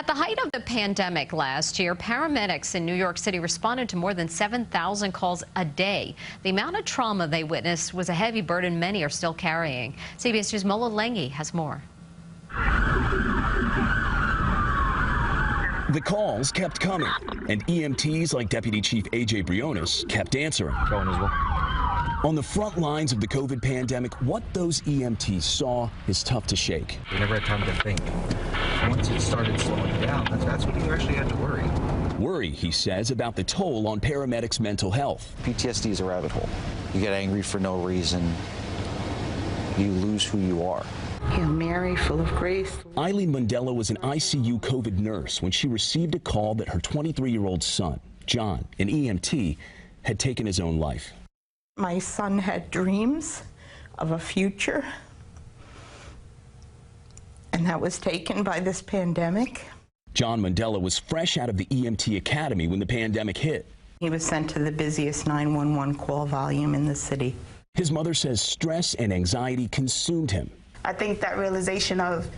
At the height of the pandemic last year, paramedics in New York City responded to more than 7,000 calls a day. The amount of trauma they witnessed was a heavy burden many are still carrying. CBS News' Mola Lengi has more. The calls kept coming, and EMTs like Deputy Chief A.J. Briones kept answering. On the front lines of the COVID pandemic, what those EMTs saw is tough to shake. We never had time to think. Once it started slowing down, that's when you actually had to worry. Worry, he says, about the toll on paramedics' mental health. PTSD is a rabbit hole. You get angry for no reason. You lose who you are. Hail Mary, full of grace. Eileen Mondello was an ICU COVID nurse when she received a call that her 23-year-old son, John, an EMT, had taken his own life. My son had dreams of a future, and that was taken by this pandemic. John Mondello was fresh out of the EMT academy when the pandemic hit. He was sent to the busiest 911 call volume in the city. His mother says stress and anxiety consumed him. I think that realization of,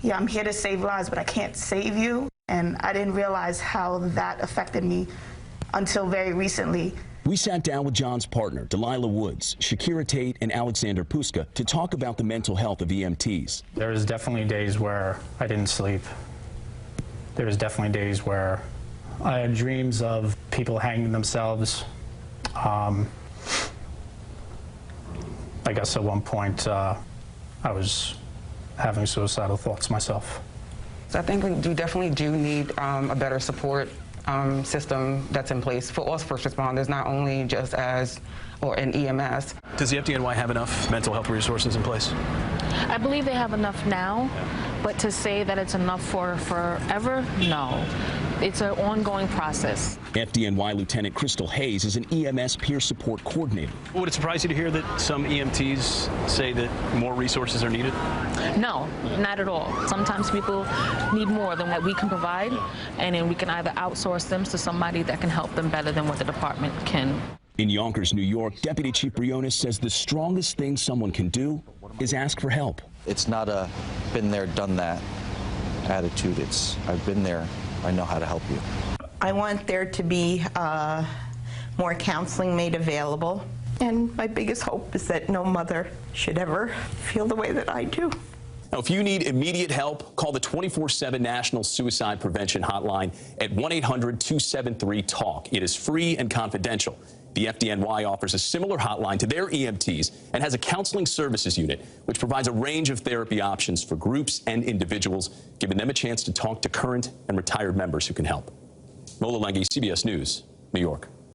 yeah, I'm here to save lives, but I can't save you. And I didn't realize how that affected me until very recently. We sat down with John's partner, Delilah Woods, Shakira Tate, and Alexander Puska to talk about the mental health of EMTs. There was definitely days where I didn't sleep. There was definitely days where I had dreams of people hanging themselves. I guess at one point I was having suicidal thoughts myself. So I think we definitely do need a better support system that's in place for us first responders, not only just in EMS. Does the FDNY have enough mental health resources in place? I believe they have enough now, but to say that it's enough for forever, no. It's an ongoing process. FDNY Lieutenant Krystal Hayes is an EMS peer support coordinator. Would it surprise you to hear that some EMTs say that more resources are needed? No, not at all. Sometimes people need more than what we can provide, and then we can either outsource them to somebody that can help them better than what the department can. In Yonkers, New York, Deputy Chief Briones says the strongest thing someone can do is ask for help. It's not a been there, done that attitude. It's I've been there, I know how to help you. I want there to be more counseling made available. And my biggest hope is that no mother should ever feel the way that I do. Now, if you need immediate help, call the 24/7 National Suicide Prevention Hotline at 1-800-273-TALK. It is free and confidential. The FDNY offers a similar hotline to their EMTs and has a counseling services unit, which provides a range of therapy options for groups and individuals, giving them a chance to talk to current and retired members who can help. Mola Lengi, CBS News, New York.